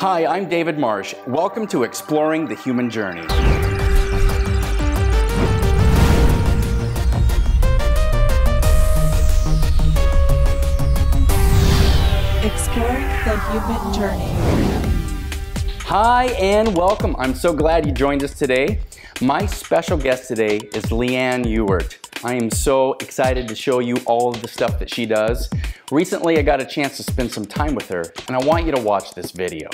Hi, I'm David Marsh. Welcome to Exploring the Human Journey. Exploring the Human Journey. Hi and welcome. I'm so glad you joined us today. My special guest today is Leighann Ewart. I am so excited to show you all of the stuff that she does. Recently, I got a chance to spend some time with her, and I want you to watch this video.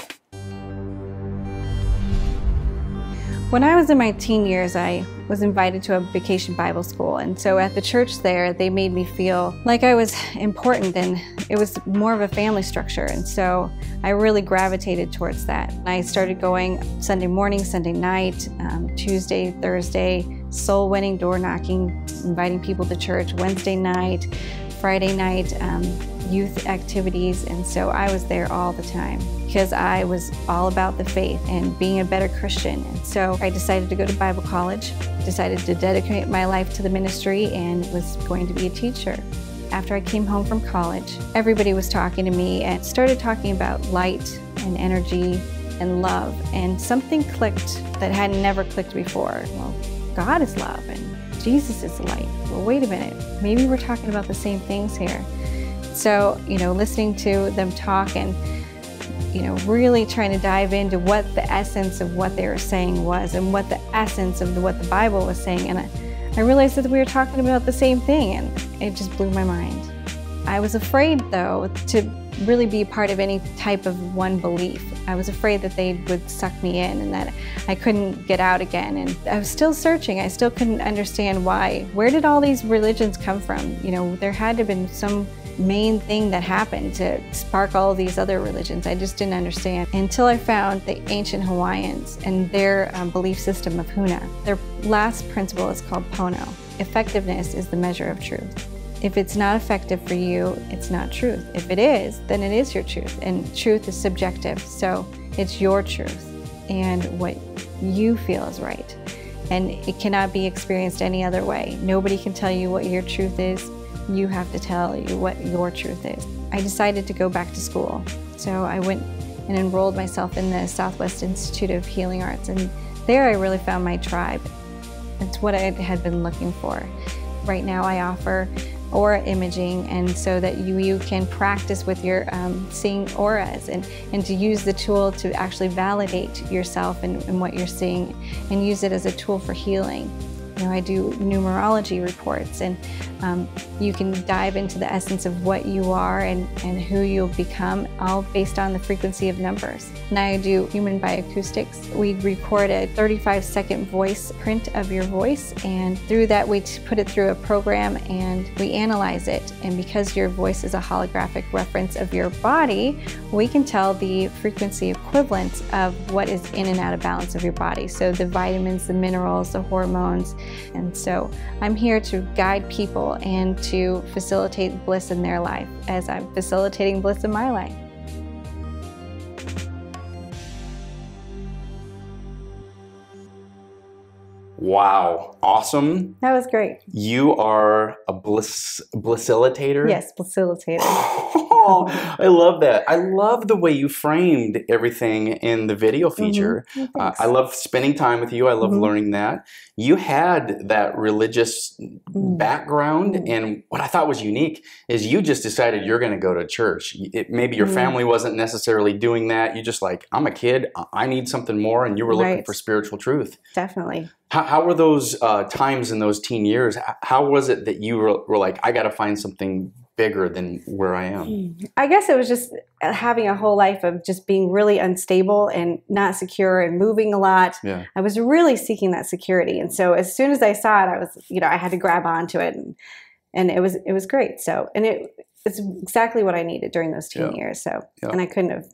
When I was in my teen years, I was invited to a vacation Bible school, and so at the church there, they made me feel like I was important, and it was more of a family structure, and so I really gravitated towards that. I started going Sunday morning, Sunday night, Tuesday, Thursday, soul winning, door knocking, inviting people to church, Wednesday night, Friday night, youth activities, and so I was there all the time because I was all about the faith and being a better Christian. And so I decided to go to Bible college, decided to dedicate my life to the ministry, and was going to be a teacher. After I came home from college, everybody was talking to me and started talking about light and energy and love, and something clicked that had never clicked before. Well, God is love and Jesus is light. Well, wait a minute, maybe we're talking about the same things here. So, listening to them talk and, really trying to dive into what the essence of what they were saying was and what the essence of what the Bible was saying. And I realized that we were talking about the same thing, and it just blew my mind. I was afraid, though, to really be a part of any type of one belief. I was afraid that they would suck me in and that I couldn't get out again. And I was still searching. I still couldn't understand why. Where did all these religions come from? There had to have been some main thing that happened to spark all these other religions. I just didn't understand until I found the ancient Hawaiians and their belief system of Huna. Their last principle is called Pono. Effectiveness is the measure of truth. If it's not effective for you, it's not truth. If it is, then it is your truth. And truth is subjective, so it's your truth and what you feel is right. And it cannot be experienced any other way. Nobody can tell you what your truth is. You have to tell you what your truth is. I decided to go back to school. So I went and enrolled myself in the Southwest Institute of Healing Arts, and there I really found my tribe. It's what I had been looking for. Right now I offer aura imaging, and so that you can practice with your seeing auras and to use the tool to actually validate yourself and what you're seeing and use it as a tool for healing. I do numerology reports, and you can dive into the essence of what you are and who you'll become, all based on the frequency of numbers. And I do human bioacoustics. We record a 35-second voice print of your voice, and through that we put it through a program and we analyze it. And because your voice is a holographic reference of your body, we can tell the frequency equivalent of what is in and out of balance of your body. So the vitamins, the minerals, the hormones. And so I'm here to guide people and to facilitate bliss in their life as I'm facilitating bliss in my life. Wow, awesome. That was great. You are a blissilitator? Yes, blissilitator. Oh, I love that. I love the way you framed everything in the video feature. I love spending time with you. I love learning that. You had that religious background, and what I thought was unique is you just decided you're going to go to church. Maybe your family wasn't necessarily doing that. You just like, I'm a kid, I need something more, and you were looking for spiritual truth. Definitely. How were those times in those teen years? How was it that you were like, I got to find something bigger than where I am? I guess it was just having a whole life of just being really unstable and not secure and moving a lot. Yeah. I was really seeking that security. And so as soon as I saw it, I was, I had to grab onto it, and it was great. So, and it's exactly what I needed during those teen years. So, and I couldn't have,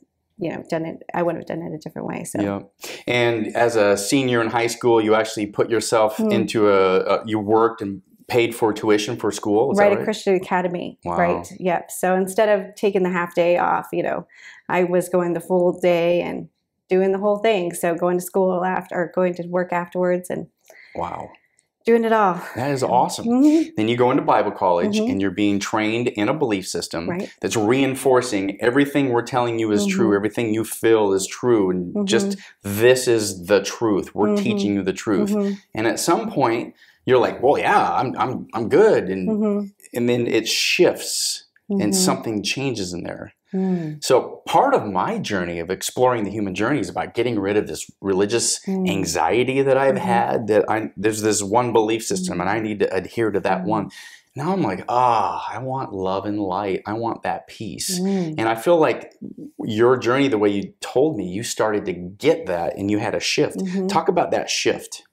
done it. I would have done it a different way. So, yeah. And as a senior in high school, you actually put yourself into you worked and paid for tuition for school? Is that right? A Christian academy. Wow. Right. Yep. So instead of taking the half day off, I was going the full day and doing the whole thing. So going to school after, or going to work afterwards, and wow. Doing it all. That is awesome. Then you go into Bible college and you're being trained in a belief system that's reinforcing everything we're telling you is true, everything you feel is true, and just this is the truth. We're teaching you the truth. And at some point, you're like, well, yeah, I'm good, and then it shifts and something changes in there. So part of my journey of exploring the human journey is about getting rid of this religious anxiety that I've had, that there's this one belief system and I need to adhere to that one. Now I'm like, I want love and light. I want that peace. And I feel like your journey, the way you told me, you started to get that and you had a shift. Talk about that shift.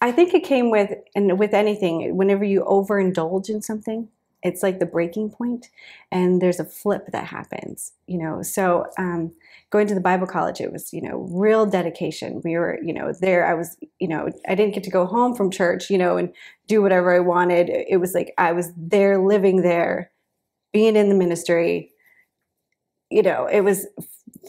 I think it came with anything, whenever you overindulge in something, it's like the breaking point, and there's a flip that happens, you know. So going to the Bible college, it was, you know, real dedication. We were, you know, there. I was, you know, I didn't get to go home from church, you know, and do whatever I wanted. It was like I was there, living there, being in the ministry. You know, it was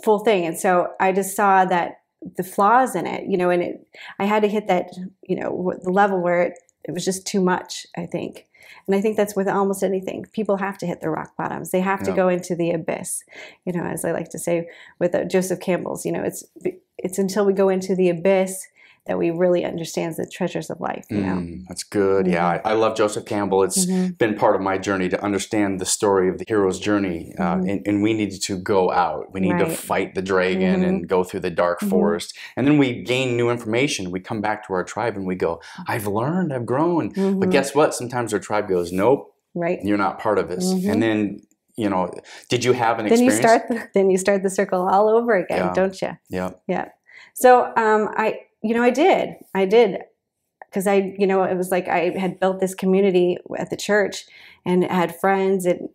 full thing, and so I just saw that the flaws in it, you know, and I had to hit that, you know, the level where it was just too much, I think. And I think that's with almost anything. People have to hit the rock bottoms. They have to go into the abyss. You know, as I like to say with Joseph Campbell's, you know, it's until we go into the abyss that we really understand the treasures of life, you know. That's good. Yeah, I love Joseph Campbell. It's been part of my journey to understand the story of the hero's journey. And we needed to go out. We need to fight the dragon and go through the dark forest. And then we gain new information. We come back to our tribe and we go, I've learned, I've grown. But guess what? Sometimes our tribe goes, nope, you're not part of this. And then, you know, did you have an experience? Then you start the circle all over again, don't you? Yeah. So I did, because it was like I had built this community at the church and had friends, and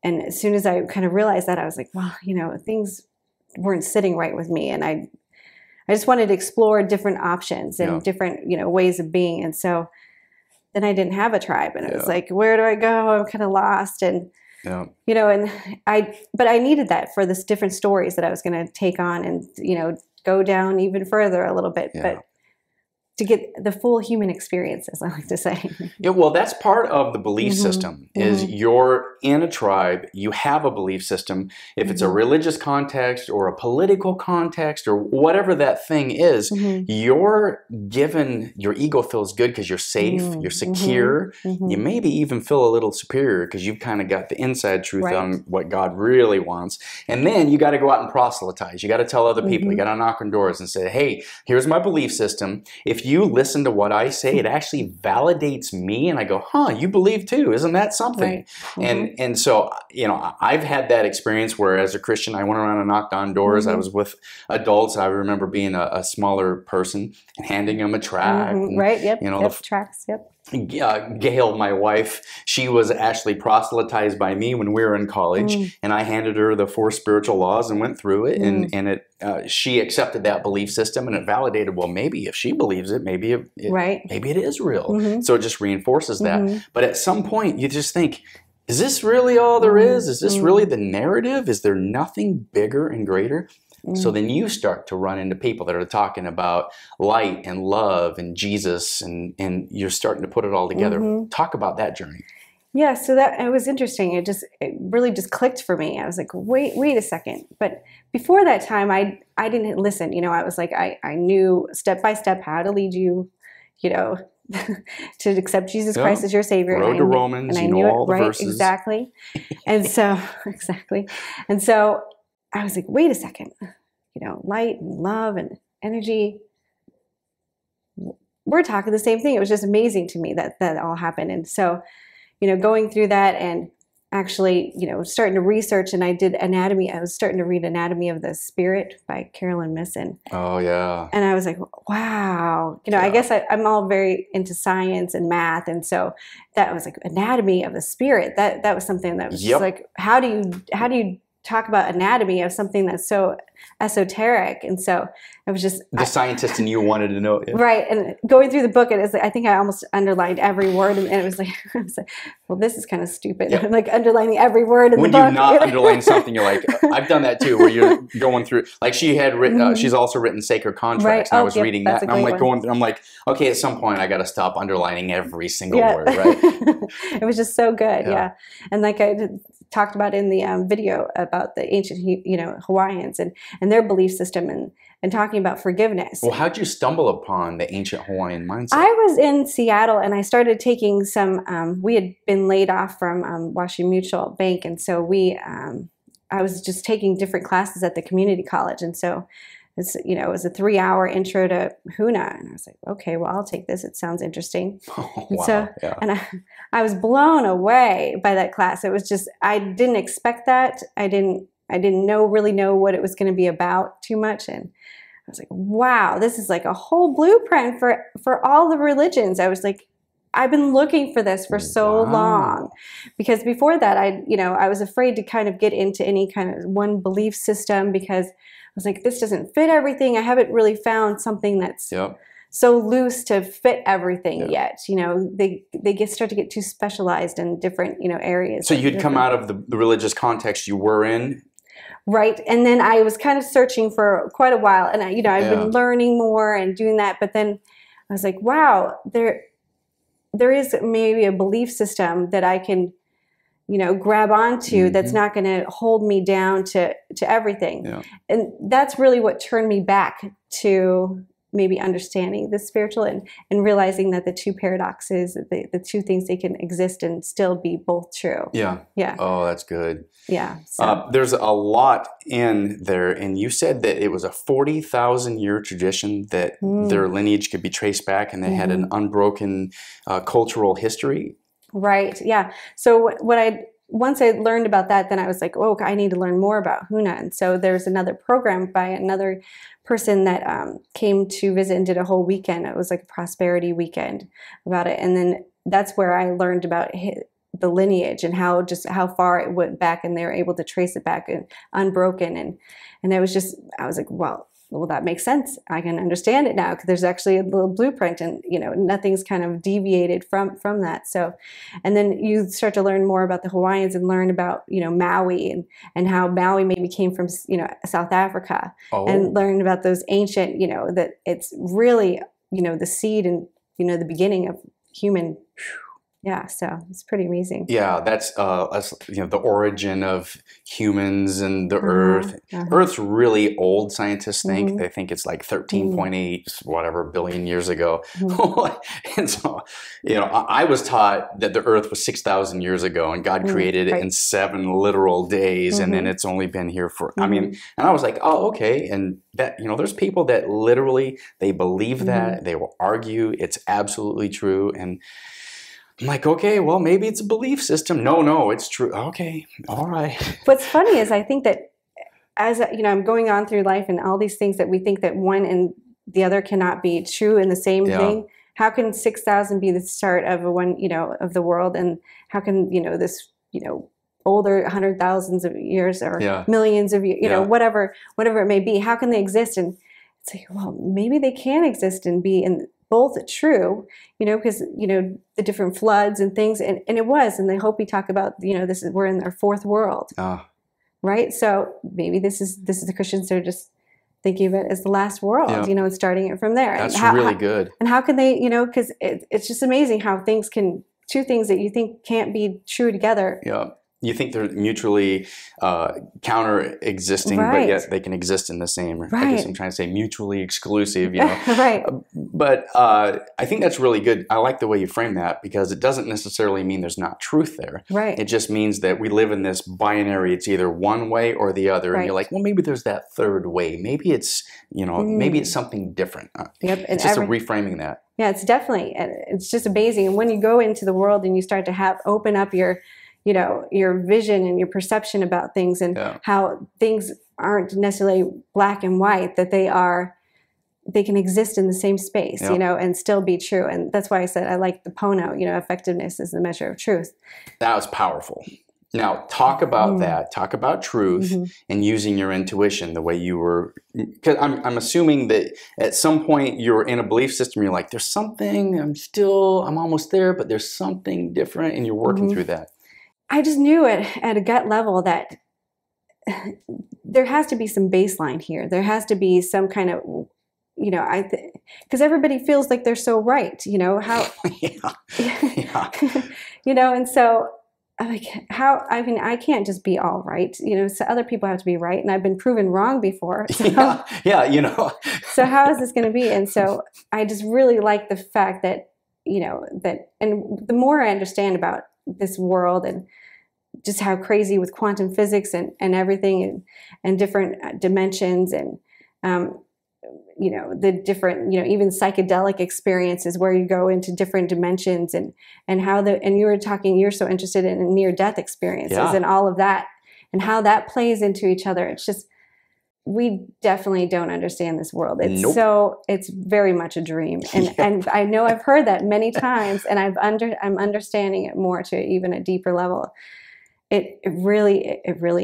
as soon as I kind of realized that, I was like, well, you know, things weren't sitting right with me, and I just wanted to explore different options and different, you know, ways of being, and so then I didn't have a tribe, and it was like, where do I go? I'm kind of lost, and you know, but I needed that for this different stories that I was going to take on, and you know, go down even further a little bit, but to get the full human experience, as I like to say. Yeah, well, that's part of the belief system, is you're in a tribe, you have a belief system. If it's a religious context or a political context or whatever that thing is, you're given, your ego feels good because you're safe, you're secure, you maybe even feel a little superior because you've kind of got the inside truth on what God really wants. And then you got to go out and proselytize. You got to tell other people, you got to knock on doors and say, hey, here's my belief system. If you listen to what I say, it actually validates me, and I go, huh, you believe too, isn't that something? And so, you know, I've had that experience where as a Christian, I went around and knocked on doors. I was with adults. I remember being a smaller person and handing them a tract. And, you know, the tracts, Gail, my wife, she was actually proselytized by me when we were in college, and I handed her the 4 spiritual laws and went through it, and she accepted that belief system, and it validated, well, maybe if she believes it, maybe it is real. So it just reinforces that. But at some point, you just think, is this really all there is? Is this really the narrative? Is there nothing bigger and greater? So then you start to run into people that are talking about light and love and Jesus, and you're starting to put it all together. Talk about that journey. Yeah, so that it was interesting. It really just clicked for me. I was like, wait a second. But before that time, I didn't listen. You know, I was like, I knew step by step how to lead you, you know, to accept Jesus Christ as your Savior. Road to Romans, and I knew all the verses. Exactly. And so, And so I was like, wait a second. You know, light and love and energy. We're talking the same thing. It was just amazing to me that all happened. And so, you know, going through that and actually, you know, starting to research, and I did anatomy. I was starting to read Anatomy of the Spirit by Carolyn Misson. Oh, yeah. And I was like, wow. You know, I guess I'm all very into science and math. And so that was like Anatomy of the Spirit. That was something that was just like, how do you talk about anatomy of something that's so esoteric. And so it was just the scientist in you wanted to know. Yeah. Right. And going through the book, it is, I think I almost underlined every word, and it was like, I was like, well, this is kind of stupid. Yeah. Like underlining every word in when the book. When you not underline something, you're like, I've done that too, where you're going through, like she had written, she's also written Sacred Contracts, right. and I was reading that, and I'm like I'm like, okay, at some point I got to stop underlining every single word, right? It was just so good. Yeah. And like I talked about in the video about the ancient, Hawaiians and their belief system and talking about forgiveness. Well, how'd you stumble upon the ancient Hawaiian mindset? I was in Seattle and I started taking some, we had been laid off from Washington Mutual Bank. And so I was just taking different classes at the community college. And so it was a 3-hour intro to Huna. And I was like, okay, well, I'll take this. It sounds interesting. Oh, and wow. so, yeah. and I was blown away by that class. It was just, I didn't expect that. I didn't really know what it was going to be about too much. And I was like, wow, this is like a whole blueprint for all the religions. I was like, I've been looking for this for so long, because before that, I was afraid to kind of get into any kind of one belief system, because I was like, this doesn't fit everything. I haven't really found something that's so loose to fit everything yet. They start to get too specialized in different, areas. So you'd come out of the religious context you were in. Right. And then I was kind of searching for quite a while, and I've been learning more and doing that. But then I was like, wow, there is maybe a belief system that I can, grab onto that's not going to hold me down to everything. Yeah. And that's really what turned me back to maybe understanding the spiritual and realizing that the two paradoxes, the two things, they can exist and still be both true. Yeah. Yeah. Oh, that's good. Yeah. So. There's a lot in there. And you said that it was a 40,000-year tradition that their lineage could be traced back, and they had an unbroken cultural history. Right. Yeah. So once I learned about that, then I was like, oh, I need to learn more about Huna. And so there's another program by another person that came to visit and did a whole weekend. It was like a prosperity weekend about it. And then that's where I learned about the lineage and how far it went back, and they were able to trace it back and unbroken. And I was like, well, that makes sense. I can understand it now, because there's actually a little blueprint, and nothing's kind of deviated from that. So, and then you start to learn more about the Hawaiians and learn about Maui and how Maui maybe came from South Africa, and learn about those ancient that it's really the seed and the beginning of human. Yeah, so it's pretty amazing. Yeah, that's the origin of humans and the Earth. Earth's really old. Scientists think they think it's like 13.8 whatever billion years ago. And so, I was taught that the Earth was 6,000 years ago, and God created it in 7 literal days, and then it's only been here for. I mean, and I was like, oh, okay, and that there's people that literally they believe that, they will argue it's absolutely true, and I'm like, okay, well, maybe it's a belief system. No, it's true. Okay, all right. What's funny is I think that as I'm going on through life, and all these things that we think that one and the other cannot be true in the same thing. How can 6,000 be the start of of the world, and how can this older 100,000s of years or millions of years, whatever it may be? How can they exist? And it's like, well, maybe they can exist and be in both true, because the different floods and things, and it was, and they hope we talk about we're in our 4th world, right? So maybe this is the Christians are just thinking of it as the last world, and starting it from there. That's really good. And how can they, because it's just amazing how two things that you think can't be true together. Yeah. You think they're mutually counter-existing, but yet they can exist in the same. Right. I guess I'm trying to say mutually exclusive, Right. But I think that's really good. I like the way you frame that, because it doesn't necessarily mean there's not truth there. Right. It just means that we live in this binary. It's either one way or the other. And you're like, well, maybe there's that third way. Maybe it's, maybe it's something different. Yep. It's just reframing that. Yeah, it's definitely, it's just amazing. And when you go into the world and you start to open up your vision and your perception about things, and how things aren't necessarily black and white, that they can exist in the same space, and still be true. And that's why I said I like the Pono, effectiveness is the measure of truth. That was powerful. Now, talk about that. Talk about truth and using your intuition the way you were. Because I'm assuming that at some point you're in a belief system. You're like, there's something. I'm almost there, but there's something different, and you're working through that. I just knew it at a gut level that there has to be some baseline here. There has to be some kind of, you know, because everybody feels like they're so right. You know how. You know, and so. I'm like, I can't just be all right. You know, so other people have to be right. And I've been proven wrong before. So, you know. So how is this going to be? And so I just really like the fact that, you know, and the more I understand about this world and just how crazy with quantum physics and everything and different dimensions and, you know, the different, you know, even psychedelic experiences where you go into different dimensions and you were talking, you're so interested in near-death experiences and all of that and how that plays into each other. It's just, we definitely don't understand this world. It's it's very much a dream. And I know I've heard that many times and I'm understanding it more to even a deeper level. It really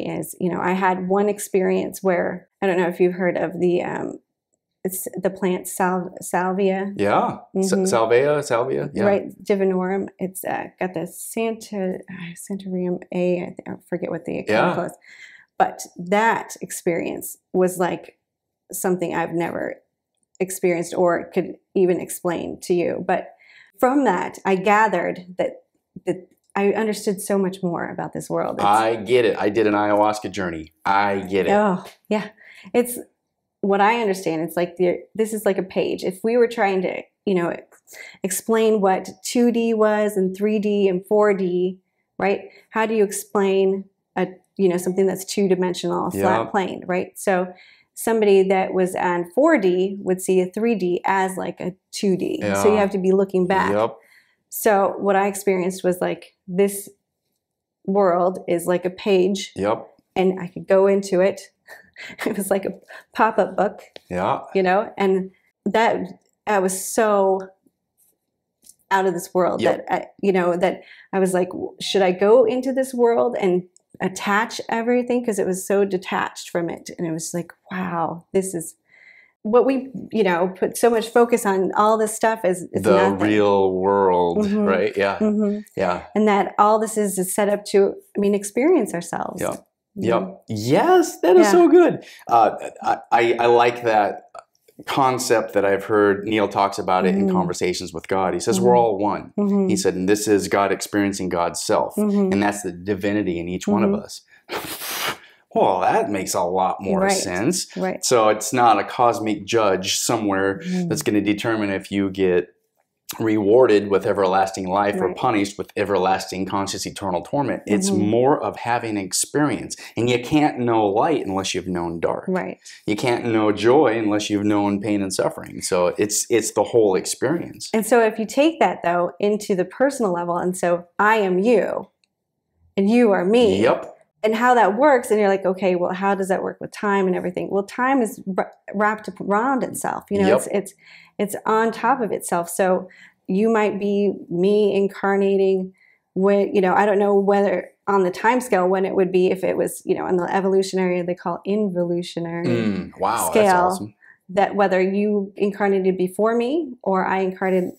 is. You know, I had one experience where, I don't know if you've heard of it's the plant salvia. Yeah. Salvia. Yeah. Right. Divinorum. It's got the Santorium A. I forget what the chemical is. But that experience was like something I've never experienced or could even explain to you. But from that, I gathered that I understood so much more about this world. I get it. I did an ayahuasca journey. I get it. Oh, yeah. It's what I understand. It's like this is like a page. If we were trying to, you know, explain what 2D was and 3D and 4D, right? How do you explain something that's two-dimensional, a flat plane, right? So somebody that was on 4D would see a 3D as like a 2D. So you have to be looking back. Yep. So what I experienced was like this world is like a page. Yep. And I could go into it. It was like a pop-up book. Yeah. You know, and that I was so out of this world that I was like, should I go into this world and attach everything? Because it was so detached from it. And it was like, wow, this is what we, you know, put so much focus on. All this stuff is the nothing. Real world, right? Yeah. Yeah. And that all this is set up to, experience ourselves. Yeah. Yep. Yes, that is so good. I like that concept that I've heard Neil talks about it in conversations with God. He says we're all one. He said, and this is God experiencing God's self, and that's the divinity in each one of us. Well, that makes a lot more sense. Right. So it's not a cosmic judge somewhere that's going to determine if you get rewarded with everlasting life or punished with everlasting conscious eternal torment. It's more of having an experience. And you can't know light unless you've known dark. Right. You can't know joy unless you've known pain and suffering. So it's the whole experience. And so if you take that though into the personal level, and so I am you and you are me. Yep. And how that works, and you're like, okay, well, how does that work with time and everything? Well, time is wrapped up around itself. You know, it's on top of itself. So you might be me incarnating when, you know, I don't know whether on the time scale when it would be, if it was, you know, in the evolutionary, they call involutionary scale. That's awesome. That whether you incarnated before me or I incarnated,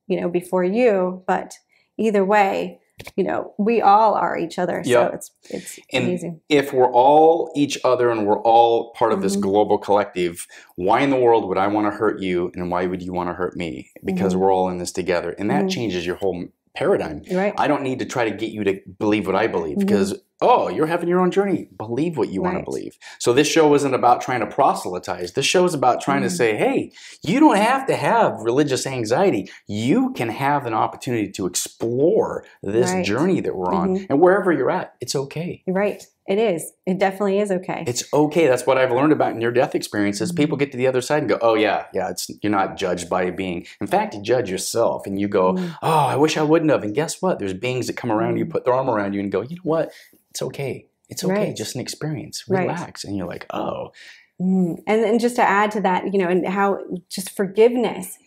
you know, before you, but either way, you know, we all are each other. So it's amazing. If we're all each other and we're all part of this global collective, why in the world would I want to hurt you and why would you want to hurt me? Because we're all in this together. And that changes your whole paradigm. Right. I don't need to try to get you to believe what I believe because, you're having your own journey. Believe what you want to believe. So this show isn't about trying to proselytize. This show is about trying to say, hey, you don't have to have religious anxiety. You can have an opportunity to explore this journey that we're on. And wherever you're at, it's okay. Right. It is. It definitely is okay. It's okay. That's what I've learned about near-death experiences. People get to the other side and go, oh, yeah, you're not judged by a being. In fact, you judge yourself and you go, oh, I wish I wouldn't have. And guess what? There's beings that come around you, put their arm around you and go, you know what? It's okay. It's okay. Just an experience. Relax. And you're like, oh. And just to add to that, you know, and how just forgiveness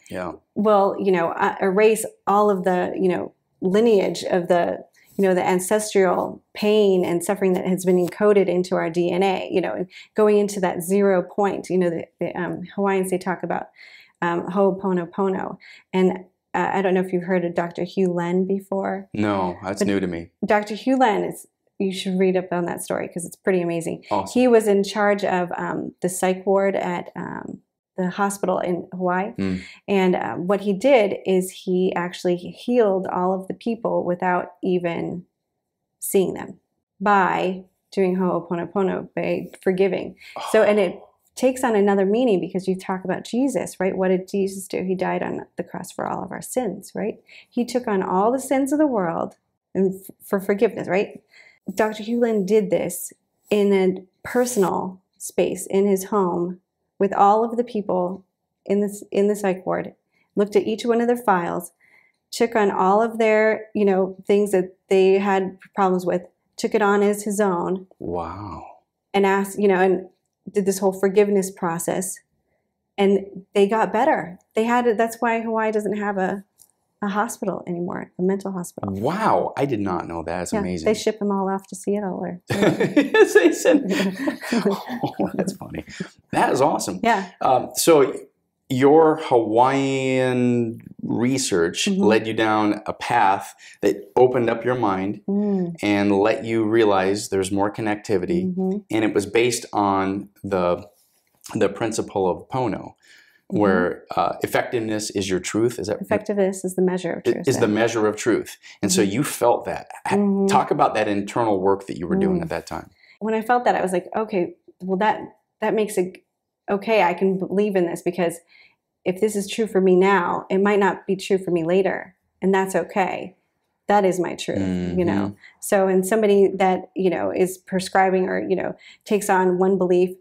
will, you know, erase all of the, you know, lineage of the, you know, the ancestral pain and suffering that has been encoded into our DNA, you know, and going into that 0 point. You know, the Hawaiians, they talk about Ho'oponopono. And I don't know if you've heard of Dr. Hugh Len before. No, that's new to me. Dr. Hugh Len is, you should read up on that story because it's pretty amazing. Awesome. He was in charge of the psych ward at the hospital in Hawaii. And what he did is he actually healed all of the people without even seeing them by doing Ho'oponopono, by forgiving. So, and it takes on another meaning because you talk about Jesus, right? What did Jesus do? He died on the cross for all of our sins, right? He took on all the sins of the world and for forgiveness, right? Dr. Hugh Len did this in a personal space in his home with all of the people in the psych ward, looked at each one of their files, took on all of their, you know, things that they had problems with, took it on as his own. Wow. And asked, you know, and did this whole forgiveness process, and they got better. They had, that's why Hawaii doesn't have a hospital anymore, a mental hospital. Wow, I did not know that. That's amazing. They ship them all off to Seattle. Or yes, they said. Oh, that's funny. That is awesome. Yeah. So your Hawaiian research led you down a path that opened up your mind and let you realize there's more connectivity, and it was based on the principle of Pono, where effectiveness is your truth. Is that effectiveness is the measure of truth? Is the measure of truth, and so you felt that. Talk about that internal work that you were doing at that time. When I felt that, I was like, okay, well that makes it okay. I can believe in this because if this is true for me now, it might not be true for me later, and that's okay. That is my truth, you know. So, and somebody that, you know, is prescribing or, you know, takes on one belief,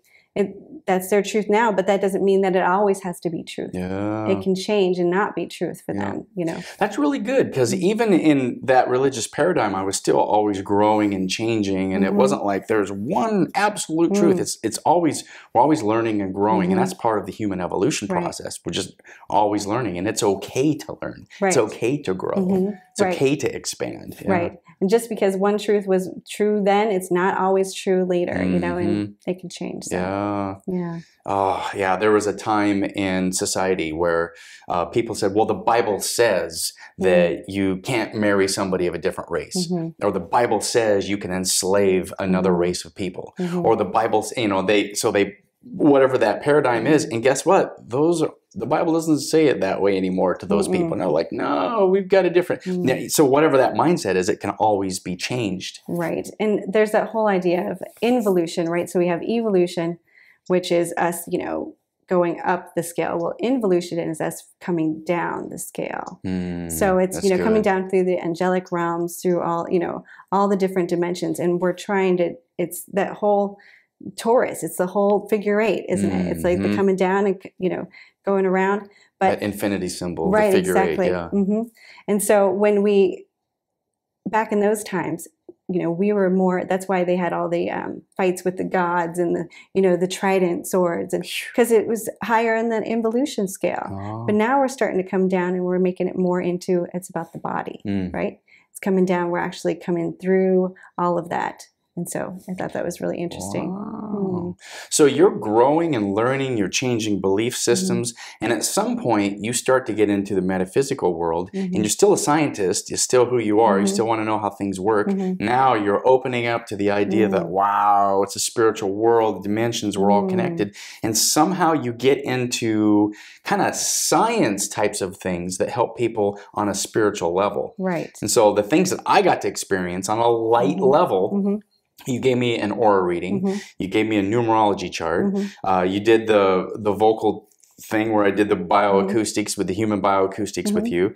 that's their truth now, but that doesn't mean that it always has to be truth. Yeah. It can change and not be truth for them, you know. That's really good, because even in that religious paradigm, I was still always growing and changing, and it wasn't like there's one absolute truth. It's always, we're always learning and growing, and that's part of the human evolution process. We're just always learning, and it's okay to learn. It's okay to grow. It's okay to expand. Right. And just because one truth was true then, it's not always true later, you know, and it can change. So. Yeah. Oh, yeah. There was a time in society where people said, well, the Bible says that you can't marry somebody of a different race. Or the Bible says you can enslave another race of people. Or the Bible, you know, whatever that paradigm is. And guess what? The Bible doesn't say it that way anymore to those people. No, like, no, we've got a different. So whatever that mindset is, it can always be changed. Right. And there's that whole idea of involution, right? So we have evolution, which is us, you know, going up the scale. Well, involution is us coming down the scale. So it's, you know, coming down through the angelic realms, through all, you know, all the different dimensions. And we're trying to, it's that whole Taurus, it's the whole figure 8, isn't it? It's like the coming down and, you know, going around. But that infinity symbol, right, the figure exactly. 8, yeah. And so when back in those times, you know, we were more, that's why they had all the fights with the gods and the, you know, the trident swords, and because it was higher in the involution scale. But now we're starting to come down and we're making it more into, it's about the body, right? It's coming down. We're actually coming through all of that. And so I thought that was really interesting. Wow. So you're growing and learning, you're changing belief systems, and at some point you start to get into the metaphysical world, and you're still a scientist, you're still who you are, you still want to know how things work. Now you're opening up to the idea that, wow, it's a spiritual world, dimensions, we're all connected, and somehow you get into kind of science types of things that help people on a spiritual level. Right. And so the things that I got to experience on a light level, you gave me an aura reading. You gave me a numerology chart. You did the vocal thing where I did the bioacoustics with the human bioacoustics with you.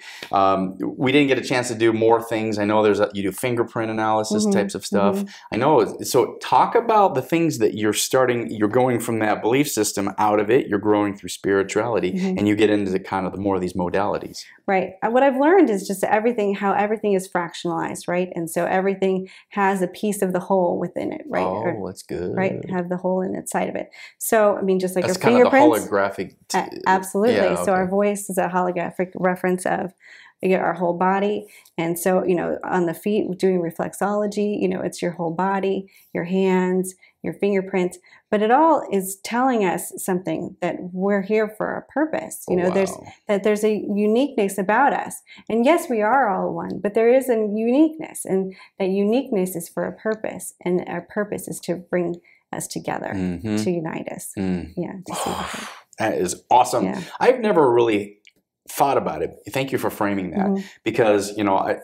We didn't get a chance to do more things. I know you do fingerprint analysis types of stuff. I know. So talk about the things that you're going from that belief system out of it. You're growing through spirituality, and you get into kind of the more of these modalities. Right. What I've learned is just how everything is fractionalized, right? And so everything has a piece of the whole within it, right? Oh, that's good. Right. Have the whole inside of it. So, I mean, just like that's your kind of the fingerprints. holographic Absolutely. Yeah, So our okay. voice is a holographic reference of our whole body. And so, on the feet, doing reflexology, it's your whole body, your hands, your fingerprints, but it all is telling us something, that we're here for a purpose. Wow. There's a uniqueness about us. And yes, we are all one, but there is a uniqueness, and that uniqueness is for a purpose. And our purpose is to bring us together, to unite us. Yeah. That is awesome. Yeah. I've never really thought about it. Thank you for framing that, because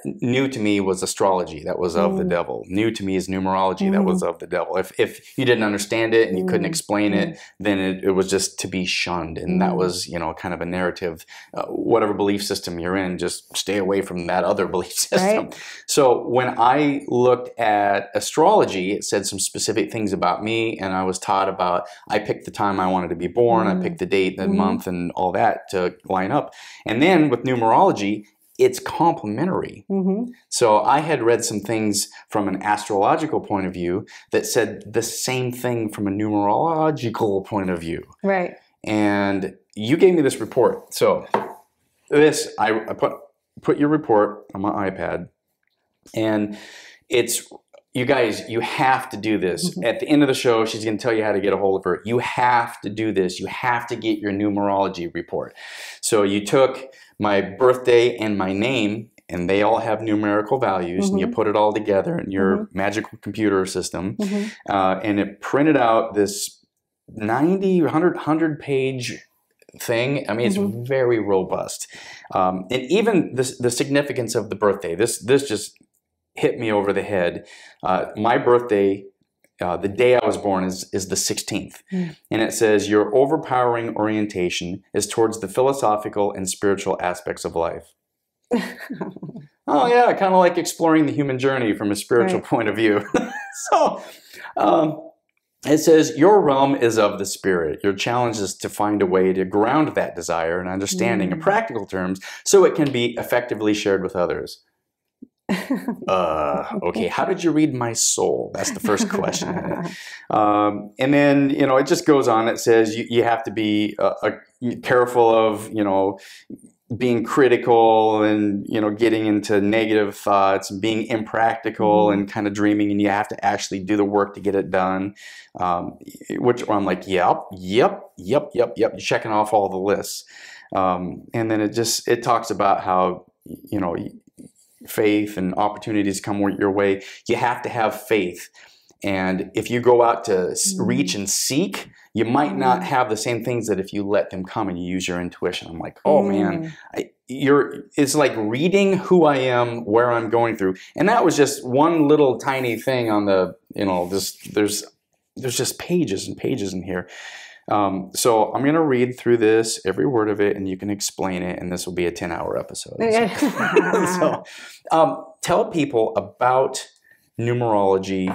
new to me was astrology, that was of the devil. New to me is numerology, that was of the devil. If you didn't understand it and you couldn't explain it, then it was just to be shunned, and that was kind of a narrative. Whatever belief system you're in, just stay away from that other belief system. Right. So when I looked at astrology, it said some specific things about me, and I was taught about, I picked the time I wanted to be born, I picked the date, the month, and all that to line up. And then with numerology, it's complementary. So I had read some things from an astrological point of view that said the same thing from a numerological point of view. Right. And you gave me this report. So this, I put your report on my iPad, and it's, you guys, you have to do this. At the end of the show, she's going to tell you how to get a hold of her. You have to do this. You have to get your numerology report. So you took my birthday and my name, and they all have numerical values, and you put it all together in your magical computer system, and it printed out this 90, 100 page thing. I mean, it's very robust. And even the significance of the birthday, this just hit me over the head. My birthday, the day I was born, is the 16th. And it says, your overpowering orientation is towards the philosophical and spiritual aspects of life. Oh yeah, kind of like exploring the human journey from a spiritual point of view. So it says, your realm is of the spirit. Your challenge is to find a way to ground that desire and understanding in practical terms so it can be effectively shared with others. Okay, how did you read my soul? That's the first question. And then, it just goes on. It says you have to be careful of, being critical and, getting into negative thoughts and being impractical and kind of dreaming, and you have to actually do the work to get it done. Which I'm like, yep. You're checking off all the lists. And then it talks about how, faith and opportunities come your way. You have to have faith. And if you go out to reach and seek, you might not have the same things that if you let them come and you use your intuition. I'm like, oh man, it's like reading who I am, where I'm going through. And that was just one little tiny thing on the, there's just pages and pages in here. So I'm going to read through this, every word of it, and you can explain it, and this will be a 10-hour episode. So tell people about numerology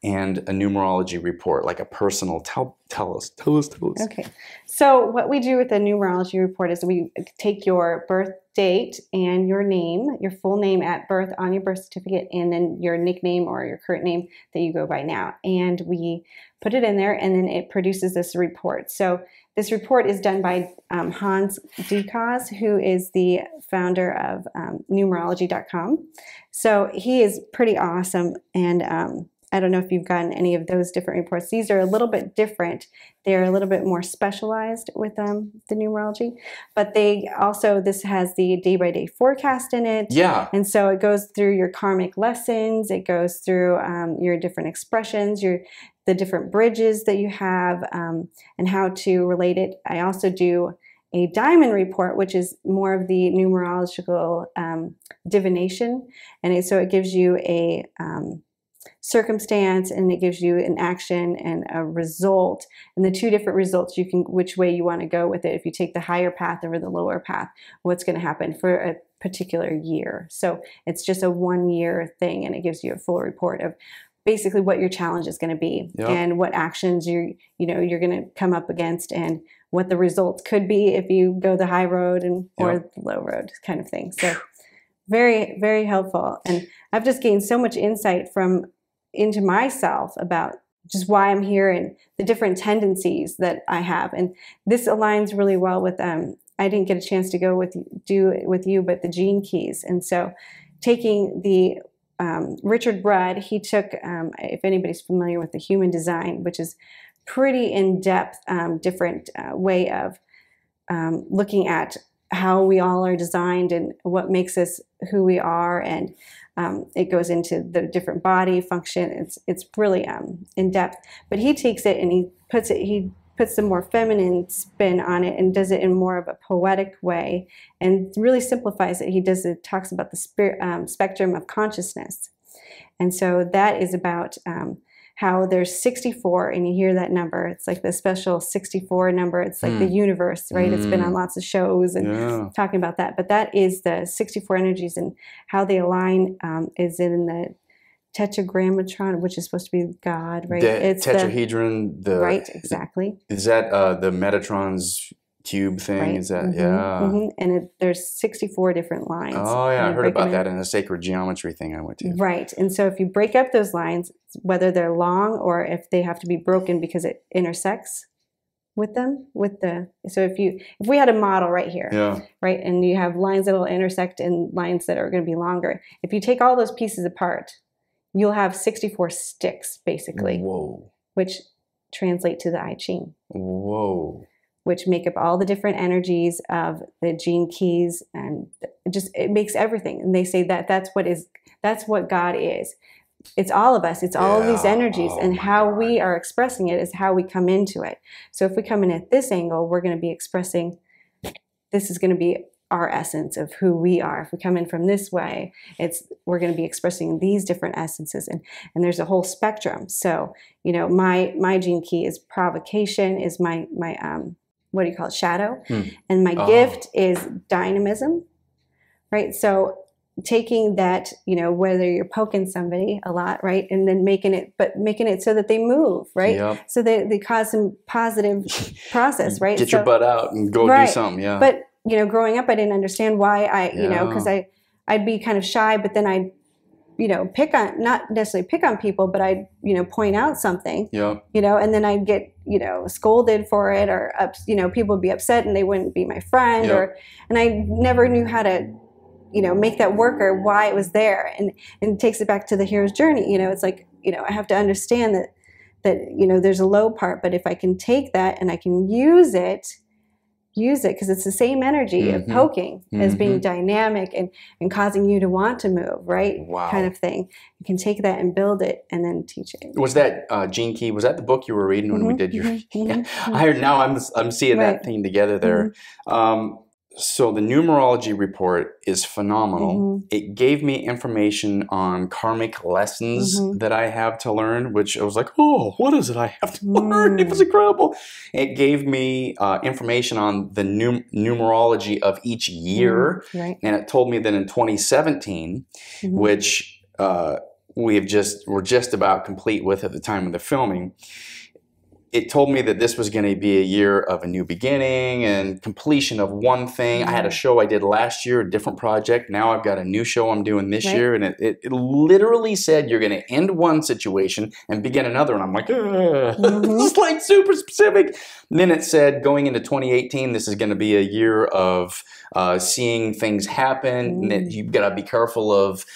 and a numerology report, like a personal, tell us. Okay. So what we do with the numerology report is we take your birth date and your name, your full name at birth on your birth certificate, and then your nickname or your current name that you go by now. And we put it in there, and then it produces this report. So this report is done by Hans Dekaz, who is the founder of numerology.com. So he is pretty awesome, and I don't know if you've gotten any of those different reports. These are a little bit different. They're a little bit more specialized with the numerology, but this has the day-by-day forecast in it. Yeah. And so it goes through your karmic lessons. It goes through your different expressions, the different bridges that you have, and how to relate it. I also do a diamond report, which is more of the numerological divination. And so it gives you a circumstance, and it gives you an action and a result, and the two different results, which way you want to go with it. If you take the higher path over the lower path, what's going to happen for a particular year. So it's just a 1-year thing, and it gives you a full report of basically what your challenge is going to be, and what actions you're going to come up against, and what the results could be if you go the high road or the low road kind of thing. So very, very helpful. And I've just gained so much insight into myself about which is why I'm here, and the different tendencies that I have. And this aligns really well with, I didn't get a chance to do it with you, but the gene keys. And so taking the, Richard Rudd, he took, if anybody's familiar with the human design, which is pretty in-depth, different way of looking at how we all are designed and what makes us who we are, and it goes into the different body function. It's really in depth. But he takes it and he puts a more feminine spin on it and does it in more of a poetic way, and really simplifies it. He talks about the spectrum of consciousness, and so that is about how there's 64, and you hear that number. It's like the special 64 number. It's like the universe, right? It's been on lots of shows and talking about that. But that is the 64 energies, and how they align is in the tetragrammatron, which is supposed to be God, right? It's tetrahedron. Right, exactly. Is that the Metatron's cube thing? Right. Is that, And there's 64 different lines. Oh, yeah, I heard about that in a sacred geometry thing I went to. Right, and so if you break up those lines, whether they're long or if they have to be broken because it intersects with them, so if we had a model right here, right, and you have lines that will intersect and lines that are going to be longer, if you take all those pieces apart, you'll have 64 sticks, basically. Whoa. Which translate to the I Ching. Whoa. Which make up all the different energies of the gene keys, and it makes everything. And they say that that's what God is. It's all of us. It's all of these energies, and how we are expressing it is how we come into it. So if we come in at this angle, we're going to be expressing, this is going to be our essence of who we are. If we come in from this way, we're going to be expressing these different essences, and there's a whole spectrum. So, my gene key is provocation, is my what do you call it, shadow, and my gift is dynamism, right? So taking that, whether you're poking somebody a lot, right, and then making it so that they move, right? Yep. So they cause some positive process, right? Get your butt out and go do something, yeah. But growing up, I didn't understand why because I'd be kind of shy, but then I'd not necessarily pick on people, but I'd point out something, and then I'd get scolded for it, or people would be upset and they wouldn't be my friend, and I never knew how to make that work, or why it was there, and it takes it back to the hero's journey. It's like I have to understand that there's a low part, but if I can take that and I can use it because it's the same energy of poking as being dynamic and causing you to want to move, right? Wow. Kind of thing. You can take that and build it and then teach it. Was that Gene Key? Was that the book you were reading when we did your? I heard now. I'm seeing that thing together there. So the numerology report is phenomenal. It gave me information on karmic lessons that I have to learn, which I was like, oh, what is it I have to learn? It was incredible. It gave me information on the numerology of each year. And it told me that in 2017, which we're just about complete with at the time of the filming, it told me that this was going to be a year of a new beginning and completion of one thing. I had a show I did last year, a different project. Now I've got a new show I'm doing this year. And it literally said you're going to end one situation and begin another. And I'm like, this is like super specific. And then it said going into 2018, this is going to be a year of seeing things happen. And you've got to be careful of,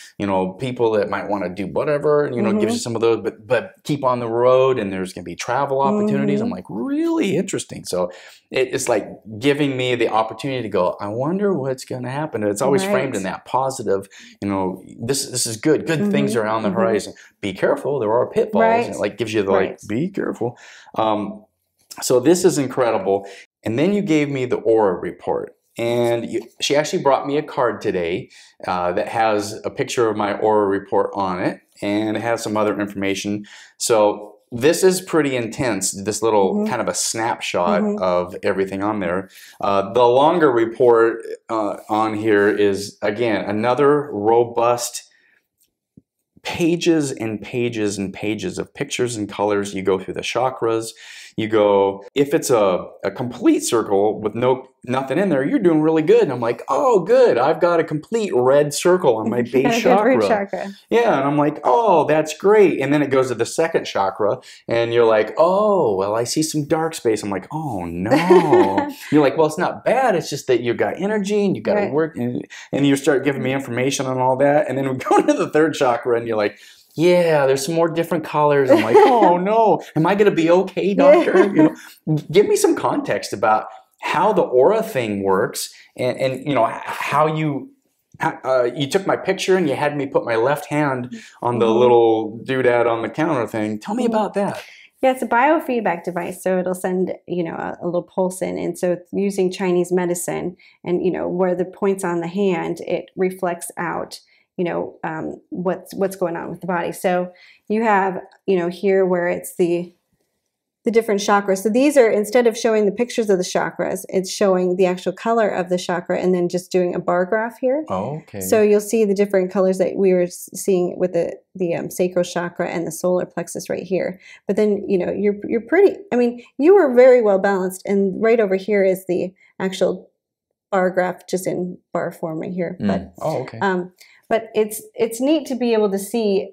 people that might want to do whatever, and, gives you some of those, but keep on the road, and there's going to be travel opportunities. I'm like, really interesting. So it's like giving me the opportunity to go, I wonder what's going to happen. And it's always framed in that positive, this is good. Good things are on the horizon. Be careful. There are pitfalls. And it like gives you the be careful. So this is incredible. And then you gave me the aura report. And she actually brought me a card today that has a picture of my aura report on it, and it has some other information. So this is pretty intense, this little kind of a snapshot of everything on there. The longer report on here is, again, another robust pages and pages and pages of pictures and colors. You go through the chakras. You go, if it's a complete circle with nothing in there, you're doing really good. And I'm like, oh, good. I've got a complete red circle on my base chakra. Yeah, and I'm like, oh, that's great. And then it goes to the second chakra, and you're like, oh, well, I see some dark space. I'm like, oh, no. You're like, well, it's not bad. It's just that you've got energy, and you got to work. And you start giving me information on all that. And then we go to the third chakra, and you're like, yeah, there's some more different colors. I'm like, oh, no. Am I going to be okay, doctor? You know, give me some context about how the aura thing works, and you know, how you took my picture and you had me put my left hand on the little doodad on the counter thing. Tell me about that. Yeah, it's a biofeedback device, so it'll send, you know, a little pulse in, and so it's using Chinese medicine, and you know, where the point's on the hand, it reflects out, you know, what's going on with the body. So you have, you know, here where it's the different chakras. So these are, instead of showing the pictures of the chakras, it's showing the actual color of the chakra and then just doing a bar graph here. Oh, okay. So you'll see the different colors that we were seeing with the sacral chakra and the solar plexus right here. But then, you know, you're pretty, I mean, you were very well balanced, and right over here is the actual bar graph, just in bar form right here. But, oh, okay. But it's neat to be able to see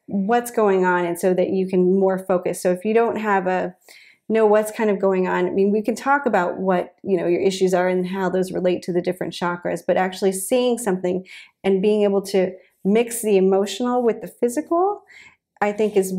what's going on, and so that you can more focus. So if you don't know what's kind of going on, I mean, we can talk about what, you know, your issues are and how those relate to the different chakras, but actually seeing something and being able to mix the emotional with the physical, I think is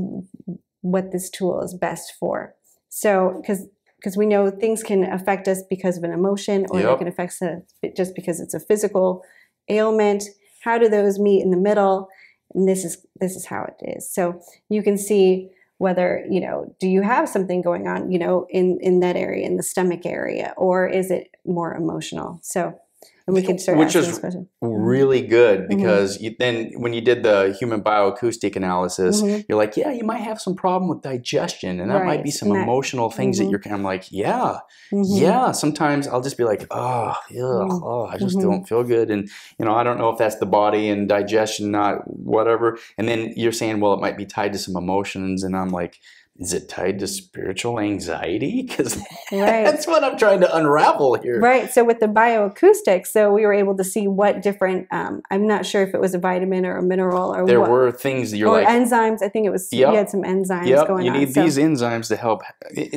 what this tool is best for. So because we know things can affect us because of an emotion, or they can affect us just because it's a physical ailment. How do those meet in the middle? And this is how it is. So you can see whether, you know, do you have something going on, you know, in that area, in the stomach area, or is it more emotional? So, and we can start Which asking is this question. really good, because then when you did the human bioacoustic analysis, you're like, yeah, you might have some problem with digestion, and that might be some emotional things that you're kind of like, yeah. Sometimes I'll just be like, oh, I just don't feel good, and you know, I don't know if that's the body and digestion, not whatever. And then you're saying, well, it might be tied to some emotions, and I'm like, is it tied to spiritual anxiety? Because that's what I'm trying to unravel here. Right. So with the bioacoustics, so we were able to see what different, I'm not sure if it was a vitamin or a mineral or there what. were things that you're or like. enzymes. I think it was, you had some enzymes going on. You need these enzymes to help.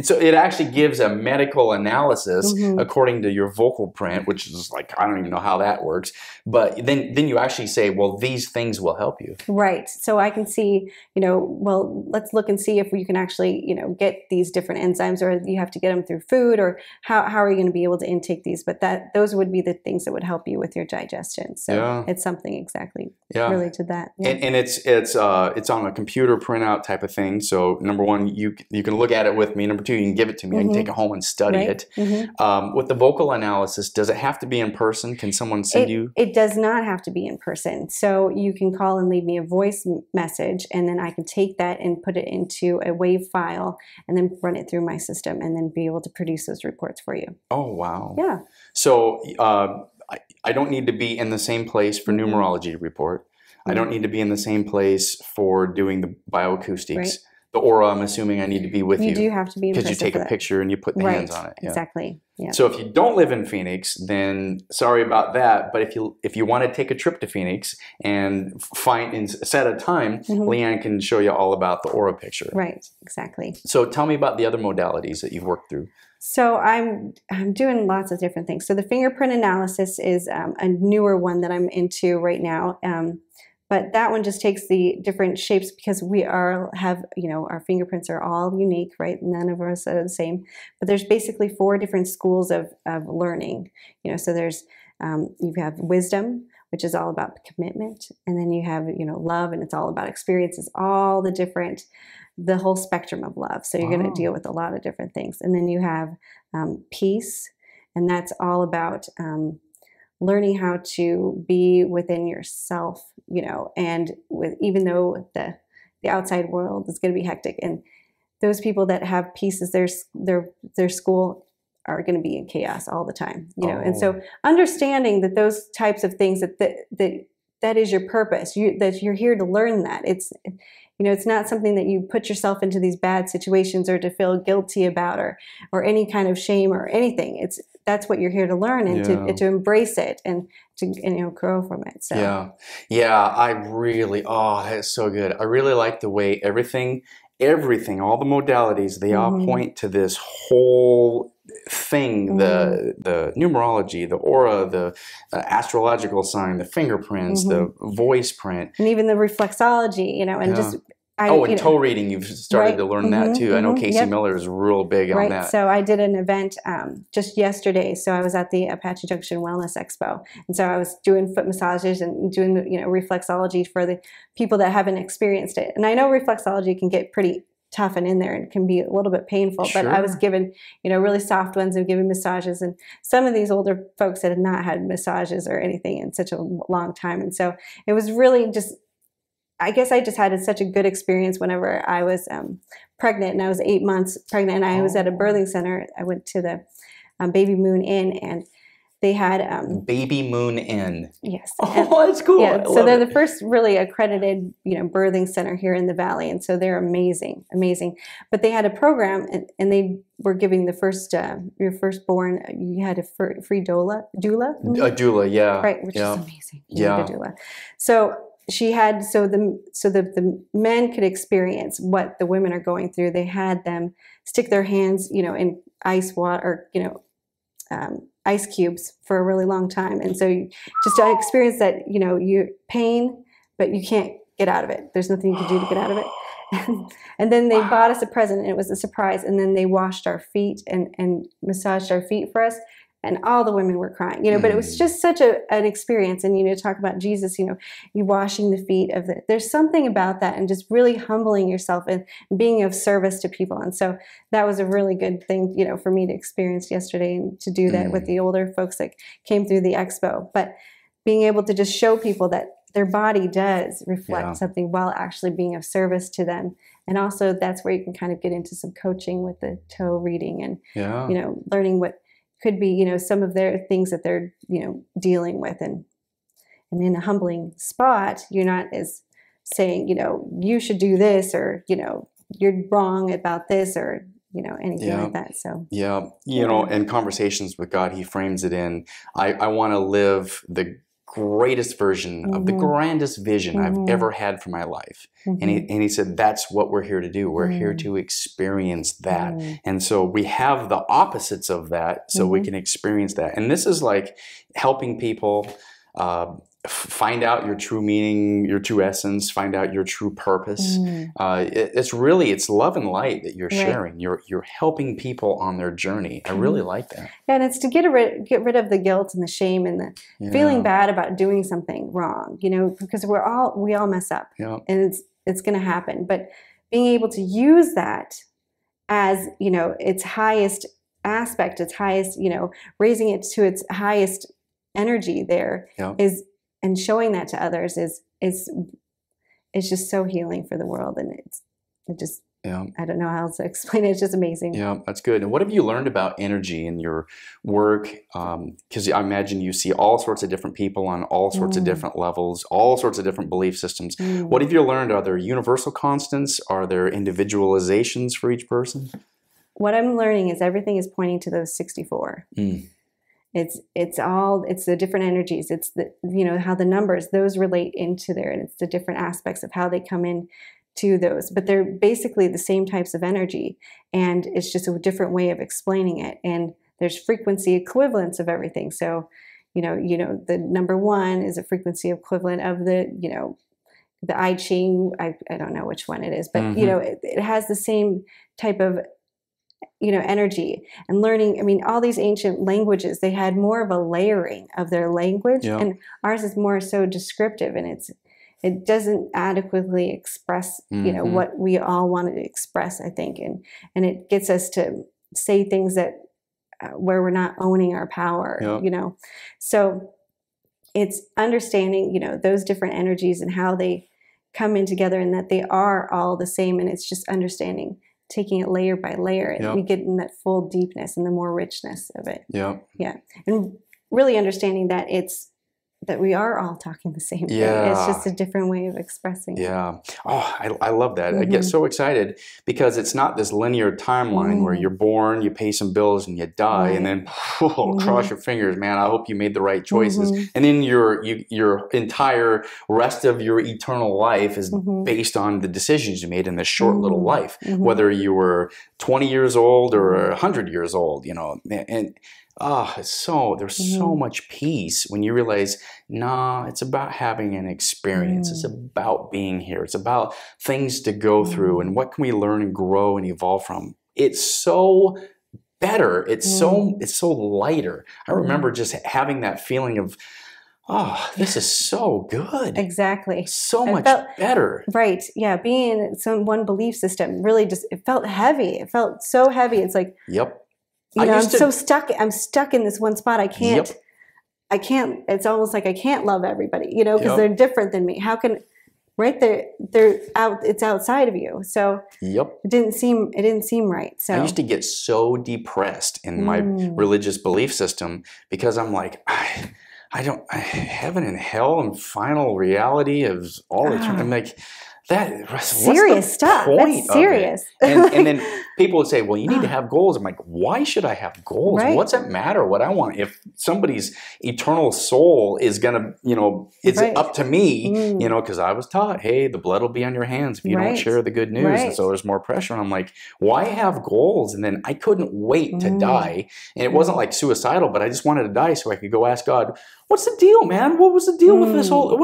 So it actually gives a medical analysis according to your vocal print, which is like, I don't even know how that works. But then you actually say, well, these things will help you. Right. So I can see, you know, well, let's look and see if you can actually, you know, get these different enzymes, or you have to get them through food, or how are you going to be able to intake these? But those would be the things that would help you with your digestion. So it's something exactly related to that. Yeah. And it's on a computer printout type of thing. So number one, you can look at it with me. Number two, you can give it to me. I can take it home and study it. With the vocal analysis, does it have to be in person? Can someone send you? It does not have to be in person. So you can call and leave me a voice message, and then I can take that and put it into a WAV file and then run it through my system, and then be able to produce those reports for you. Oh, wow. Yeah. So I don't need to be in the same place for numerology to report. I don't need to be in the same place for doing the bioacoustics. Right. The aura, I'm assuming I need to be with you. You do have to be in person because you take a picture and you put the hands on it. Yeah. Exactly. Yeah. So if you don't live in Phoenix, then sorry about that. But if you want to take a trip to Phoenix and set a time, Leighann can show you all about the aura picture. Right. Exactly. So tell me about the other modalities that you've worked through. So I'm doing lots of different things. So the fingerprint analysis is a newer one that I'm into right now. But that one just takes the different shapes, because we have, you know, our fingerprints are all unique, right? None of us are the same. But there's basically 4 different schools of learning. You know, so there's, you have wisdom, which is all about commitment. And then you have, you know, love, and it's all about experiences, all the whole spectrum of love. So you're going to deal with a lot of different things. And then you have peace, and that's all about learning how to be within yourself, you know, and even though the outside world is going to be hectic, and those people that have peace as their school are going to be in chaos all the time, you know. And so understanding that those types of things that is your purpose, that you're here to learn that. it's not something that you put yourself into these bad situations or to feel guilty about or any kind of shame or anything. That's what you're here to learn and to embrace it and to grow from it. So I really, that's so good. I really like the way everything, all the modalities, they all point to this whole thing, the numerology, the aura, the astrological sign, the fingerprints, the voice print, and even the reflexology, and just and toe reading, you've started to learn that too. I know Casey Miller is real big on that. So I did an event just yesterday. So I was at the Apache Junction Wellness Expo, and so I was doing foot massages and doing the reflexology for the people that haven't experienced it. And I know reflexology can get pretty tough and in there and can be a little bit painful, but I was given really soft ones and given massages, and some of these older folks that had not had massages or anything in such a long time. And so it was really just, I guess I just had such a good experience whenever I was pregnant, and I was 8 months pregnant, and I was at a birthing center. I went to the Baby Moon Inn, and they had Baby Moon Inn. Yes. Oh, that's cool. Yeah, so they're the first really accredited birthing center here in the Valley, and so they're amazing. But they had a program, and they were giving the first your firstborn, you had a free doula. A doula, yeah. Right, which is amazing. Yeah. A doula. So she had, so the men could experience what the women are going through. They had them stick their hands, in ice water, or, ice cubes for a really long time. And so you just experience that, you pain, but you can't get out of it. There's nothing you can do to get out of it. And then they bought us a present, and it was a surprise. And then they washed our feet and massaged our feet for us. And all the women were crying, but it was just such an experience. And, talk about Jesus, you washing the feet of there's something about that, and just really humbling yourself and being of service to people. And so that was a really good thing, for me to experience yesterday, and to do that with the older folks that came through the expo. But being able to just show people that their body does reflect something while actually being of service to them. And also that's where you can kind of get into some coaching with the toe reading and, learning what could be, some of their things that they're, dealing with. And in a humbling spot, you're not as saying, you should do this, or, you're wrong about this, or, anything like that. So, in conversations with God, he frames it in, I want to live the greatest version of the grandest vision I've ever had for my life. And he said, that's what we're here to do. We're here to experience that. And so we have the opposites of that, so we can experience that. And this is like helping people find out your true meaning, your true essence, find out your true purpose. It's love and light that you're sharing. You're helping people on their journey. I really like that. Yeah, and it's to get rid of the guilt and the shame and the feeling bad about doing something wrong, because we all mess up, and it's going to happen. But being able to use that as, its highest aspect, its highest, raising it to its highest energy there is, and showing that to others is just so healing for the world. And it just, I don't know how else to explain it. It's just amazing. Yeah, that's good. And what have you learned about energy in your work? Because I imagine you see all sorts of different people on all sorts of different levels, all sorts of different belief systems. What have you learned? Are there universal constants? Are there individualizations for each person? What I'm learning is everything is pointing to those 64. It's the different energies. It's the, how the numbers, those relate into there, and it's the different aspects of how they come in to those. But they're basically the same types of energy, and it's just a different way of explaining it. And there's frequency equivalents of everything. So, the number 1 is a frequency equivalent of the I Ching. I don't know which one it is, but it has the same type of energy. And learning, all these ancient languages, they had more of a layering of their language, and ours is more so descriptive, and it doesn't adequately express, what we all wanted to express, I think, and it gets us to say things that where we're not owning our power, So it's understanding, those different energies and how they come in together, and that they are all the same, and it's just understanding, taking it layer by layer, and we get in that full deepness and the more richness of it. And really understanding that it's that we are all talking the same thing. It's just a different way of expressing it. Yeah. Oh, I love that. I get so excited because it's not this linear timeline where you're born, you pay some bills, and you die, and then cross your fingers, man. I hope you made the right choices. And then your entire rest of your eternal life is based on the decisions you made in this short little life, whether you were 20 years old or 100 years old, you know. And there's so much peace when you realize, nah, it's about having an experience. It's about being here. It's about things to go through and what can we learn and grow and evolve from. It's so better. It's so lighter. I remember just having that feeling of, oh, this is so good. Exactly. So much better. Right. Yeah. Being in some one belief system really just, it felt heavy. It felt so heavy. It's like, yep. You know, I'm stuck in this one spot. I can't, it's almost like I can't love everybody, you know, because they're different than me. How can, right? They're out, it's outside of you. So it didn't seem right. So I used to get so depressed in my religious belief system because I'm like, heaven and hell and final reality of all eternity. I'm like, serious stuff. That's serious. And then people would say, well, you need to have goals. I'm like, why should I have goals? Right. What's it matter what I want? If somebody's eternal soul is going to, you know, it's up to me, you know, because I was taught, hey, the blood will be on your hands if you don't share the good news. And so there's more pressure. And I'm like, why have goals? And then I couldn't wait to die. And it wasn't like suicidal, but I just wanted to die so I could go ask God, what's the deal, man? What was the deal with this whole,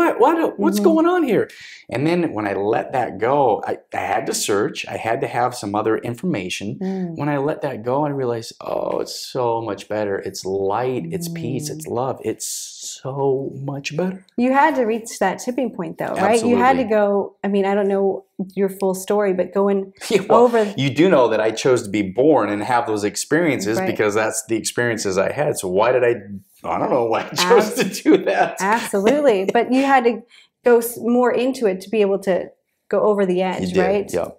what's going on here? And then when I let that go, I had to search. I had to have some other information. When I let that go, I realized, oh, it's so much better. It's light, it's peace, it's love. It's so much better. You had to reach that tipping point though, right? Absolutely. You had to go, I mean, I don't know your full story, but going over. You do know that I chose to be born and have those experiences because that's the experiences I had. So why did I don't know why I chose to do that. Absolutely. But you had to go more into it to be able to go over the edge, right? Yeah.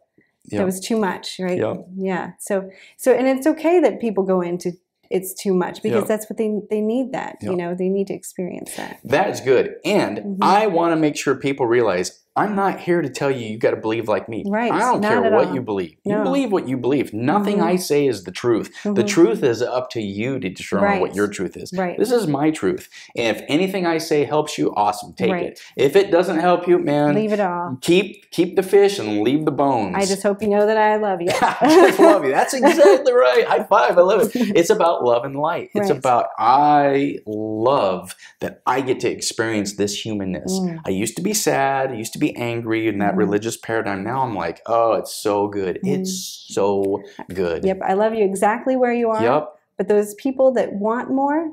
It was too much, right? Yeah. So, and it's okay that people go into it's too much because that's what they need that, you know, they need to experience that. That's good. And I want to make sure people realize I'm not here to tell you you got to believe like me. Right. I don't care what you believe. You believe what you believe. Nothing I say is the truth. The truth is up to you to determine what your truth is. This is my truth. And if anything I say helps you, awesome, take it. If it doesn't help you, man, leave it all. Keep the fish and leave the bones. I just hope you know that I love you. I just love you. That's exactly right. High five. I love it. It's about love and light. It's about I love that I get to experience this humanness. I used to be sad. I used to be angry in that religious paradigm. Now I'm like, oh, it's so good. It's so good. Yep. I love you exactly where you are. Yep. But those people that want more,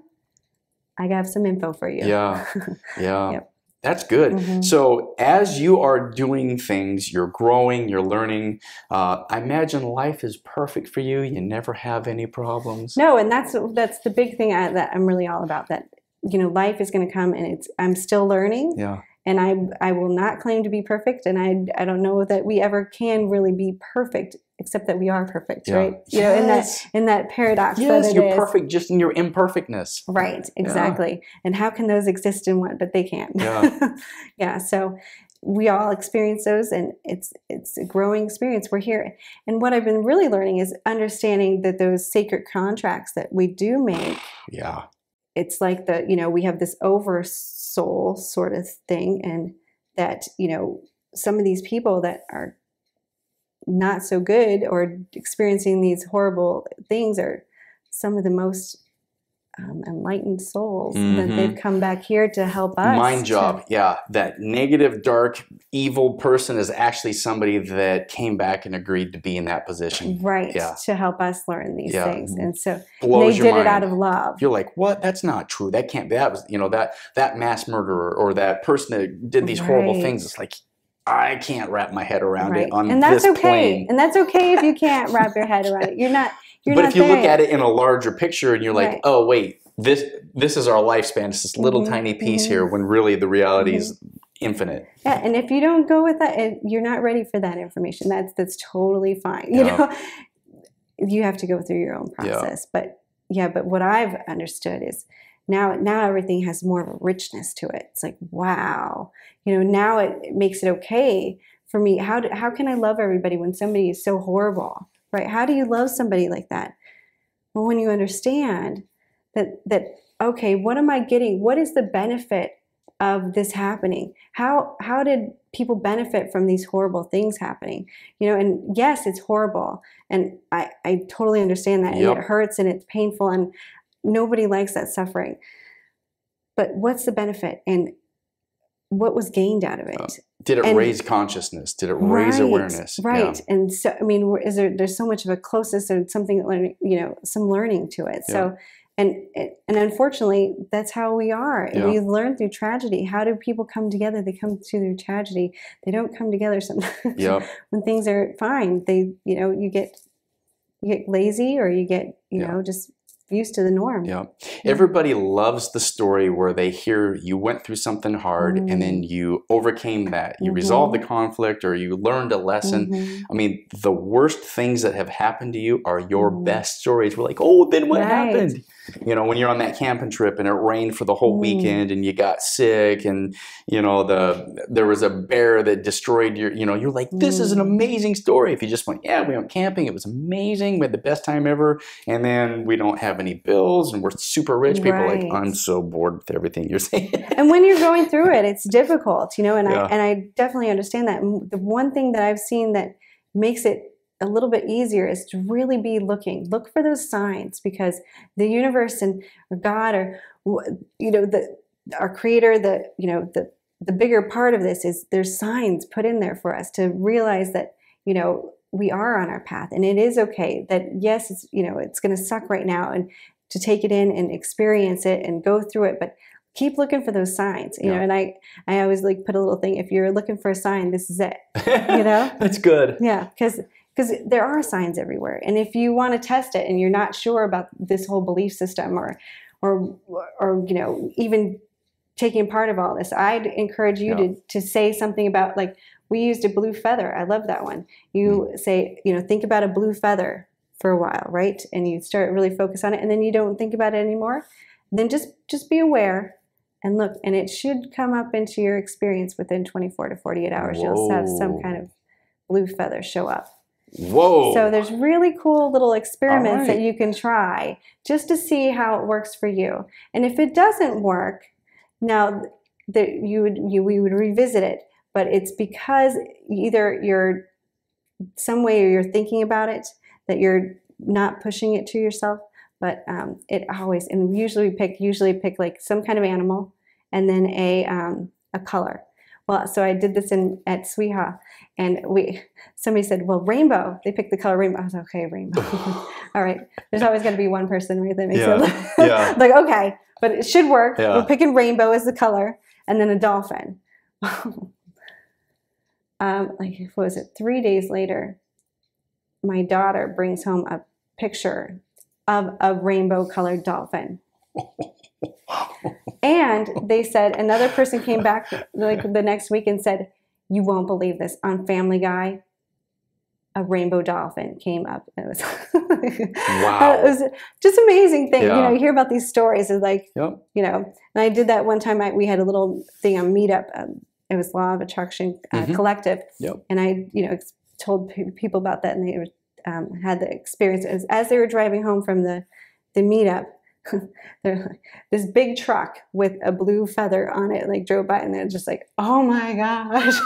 I have some info for you. Yeah. Yeah. Yep. That's good. So as you are doing things, you're growing, you're learning, I imagine life is perfect for you. You never have any problems. No, and that's the big thing that I'm really all about, that, you know, life is going to come and I'm still learning. Yeah. And I will not claim to be perfect, and I don't know that we ever can really be perfect, except that we are perfect, right? You know, in that paradox. Yes, you're perfect just in your imperfectness. Right, exactly. Yeah. And how can those exist in one? But they can't. Yeah. Yeah. So we all experience those, and it's a growing experience. We're here, and what I've been really learning is understanding that those sacred contracts that we do make. Yeah. It's like you know, we have this oversoul sort of thing, and that, you know, some of these people that are not so good or experiencing these horrible things are some of the most enlightened souls that they've come back here to help us. Mind job. Yeah. That negative, dark, evil person is actually somebody that came back and agreed to be in that position. Right. Yeah. To help us learn these things. And so blows they did your it out mind. of love. You're like, what? That's not true. That can't be. That was, you know, that mass murderer or that person that did these horrible things. It's like, I can't wrap my head around it on and that's this okay. plane. And that's okay if you can't wrap your head around it. You're not But if you look at it in a larger picture and you're like, oh, wait, this is our lifespan. It's this little tiny piece here when really the reality is infinite. Yeah, and if you don't go with that, you're not ready for that information. That's totally fine. You know, you have to go through your own process. But what I've understood is now everything has more of a richness to it. It's like, wow, now it makes it okay for me. How can I love everybody when somebody is so horrible, right? How do you love somebody like that? Well, when you understand that okay, what am I getting? What is the benefit of this happening? How did people benefit from these horrible things happening? And yes, it's horrible, and I totally understand that, and it hurts and it's painful, and nobody likes that suffering. But what's the benefit, and what was gained out of it? Did it raise consciousness? Did it raise awareness? Right. Yeah. And so, I mean, there's so much of a closeness and something, some learning to it. Yeah. So, and unfortunately, that's how we are. Yeah. We learn through tragedy. How do people come together? They come through tragedy. They don't come together sometimes when things are fine. You get lazy, or you get, just used to the norm. Yeah. Everybody loves the story where they hear you went through something hard and then you overcame that. You resolved the conflict, or you learned a lesson. I mean, the worst things that have happened to you are your best stories. We're like, oh, then what happened? When you're on that camping trip and it rained for the whole weekend and you got sick, and there was a bear that destroyed you're like, this is an amazing story. If you just went, we went camping, it was amazing, we had the best time ever, and then we don't have any bills and we're super rich. People are like, I'm so bored with everything you're saying. And when you're going through it, it's difficult, and I definitely understand that. And the one thing that I've seen that makes it a little bit easier is to really look for those signs, because the universe or God, or our creator, the bigger part of this is there's signs put in there for us to realize that we are on our path, and it is okay. That yes, it's going to suck right now, and to take it in and experience it and go through it, but keep looking for those signs, and I always put a little thing, if you're looking for a sign, this is it, That's good. Yeah, because there are signs everywhere. And if you want to test it and you're not sure about this whole belief system, or even taking part of all this, I'd encourage you to say something about, like, we used a blue feather. I love that one. You say, think about a blue feather for a while, right? And you start really focus on it, and then you don't think about it anymore. Then just be aware and look, and it should come up into your experience within 24 to 48 hours. Whoa. You'll have some kind of blue feather show up. Whoa. So there's really cool little experiments that you can try just to see how it works for you. And if it doesn't work, now we would revisit it. But it's because either you're some way, or you're thinking about it, that you're not pushing it to yourself. But it always, and usually pick like some kind of animal, and then a color. Well, so I did this at Sweeha, and somebody said, well, rainbow. They picked the color rainbow. I was like, okay, rainbow. All right. There's always got to be one person, right? That makes it like, okay, but it should work. Yeah. We're picking rainbow as the color, and then a dolphin. What was it? 3 days later, my daughter brings home a picture of a rainbow-colored dolphin. And they said, another person came back the next week and said, you won't believe this, on Family Guy, a rainbow dolphin came up. It was wow. It was just an amazing thing. You hear about these stories. It's like, and I did that one time. We had a little thing on Meetup. It was Law of Attraction Collective. And I, told people about that, and they had the experience as they were driving home from the Meetup. This big truck with a blue feather on it drove by, and they're just like, oh my gosh.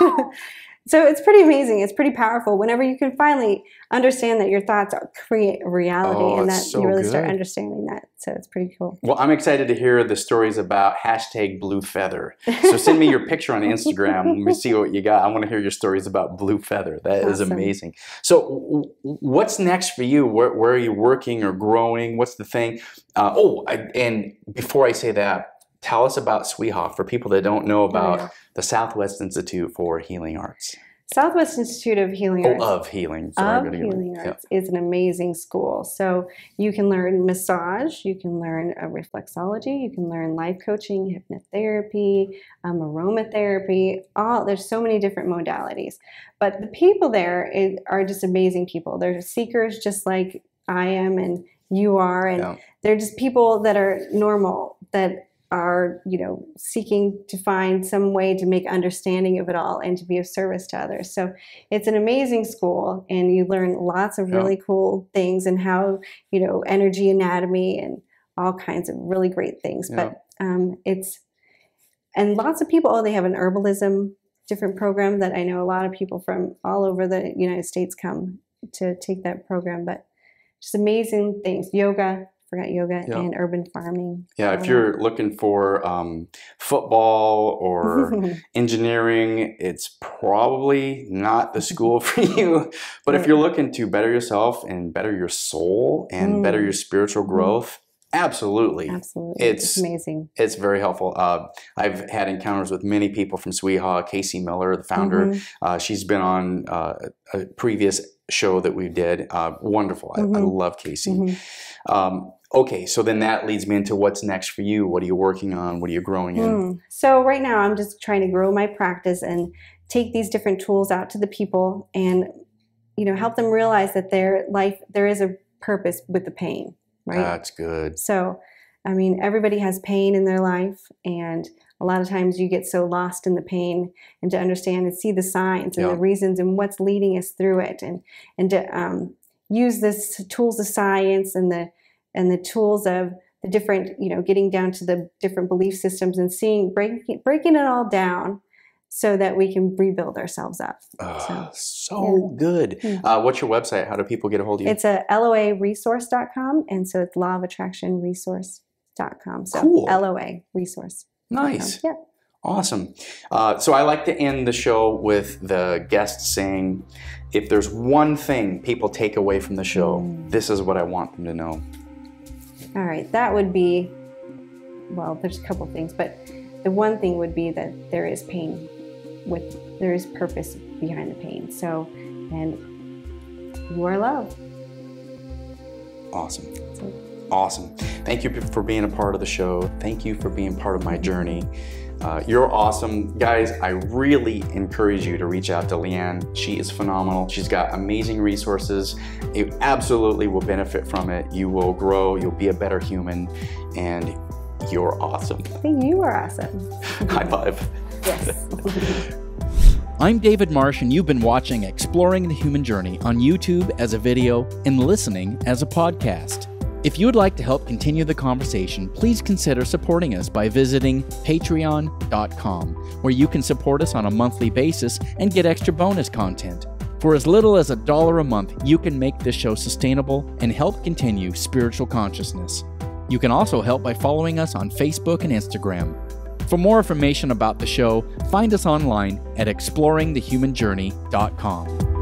So it's pretty amazing. It's pretty powerful whenever you can finally understand that your thoughts create a reality, and that you really start understanding that. So it's pretty cool. Well, I'm excited to hear the stories about #BlueFeather. So send me your picture on Instagram. Let me see what you got. I want to hear your stories about blue feather. That is amazing. So what's next for you? Where are you working or growing? What's the thing? And before I say that, tell us about Sweeha for people that don't know about the Southwest Institute for Healing Arts. Southwest Institute of Healing Arts. Of Healing. Healing Arts is an amazing school. So you can learn massage, you can learn reflexology, you can learn life coaching, hypnotherapy, aromatherapy. There's so many different modalities. But the people there are just amazing people. They're seekers just like I am and you are, and they're just people that are normal that are, seeking to find some way to make understanding of it all and to be of service to others. So it's an amazing school, and you learn lots of really cool things and how, energy anatomy and all kinds of really great things. But and lots of people, they have an herbalism different program that I know a lot of people from all over the United States come to take that program. But just amazing things. Yoga. And urban farming. Yeah, if you're looking for football or engineering, it's probably not the school for you. But if you're looking to better yourself and better your soul and better your spiritual growth, absolutely. It's amazing. It's very helpful. I've had encounters with many people from Sweehaw. Casey Miller, the founder, she's been on a previous show that we did. Wonderful. I love Casey. Okay, so then that leads me into what's next for you. What are you working on? What are you growing in? So right now I'm just trying to grow my practice and take these different tools out to the people and, help them realize that their life, there is a purpose with the pain, right? That's good. So, everybody has pain in their life, and a lot of times you get so lost in the pain, and to understand and see the signs and the reasons and what's leading us through it, and to use this tools of science and the tools of the different, getting down to the different belief systems and breaking it all down so that we can rebuild ourselves up. So good. What's your website? How do people get a hold of you? It's LOAresource.com, and so it's lawofattractionresource.com. So cool. LOA resource. Nice. Yeah. Awesome. So I like to end the show with the guests saying, if there's one thing people take away from the show, this is what I want them to know. All right, that would be, well, there's a couple things, but the one thing would be that there is pain, there is purpose behind the pain. So, and you are loved. Awesome. Awesome. Thank you for being a part of the show. Thank you for being part of my journey. You're awesome. Guys, I really encourage you to reach out to Leighann. She is phenomenal. She's got amazing resources. You absolutely will benefit from it. You will grow. You'll be a better human. And you're awesome. I think you are awesome. High five. Yes. I'm David Marsh, and you've been watching Exploring the Human Journey on YouTube as a video and listening as a podcast. If you would like to help continue the conversation, please consider supporting us by visiting patreon.com, where you can support us on a monthly basis and get extra bonus content. For as little as $1 a month, you can make this show sustainable and help continue spiritual consciousness. You can also help by following us on Facebook and Instagram. For more information about the show, find us online at exploringthehumanjourney.com.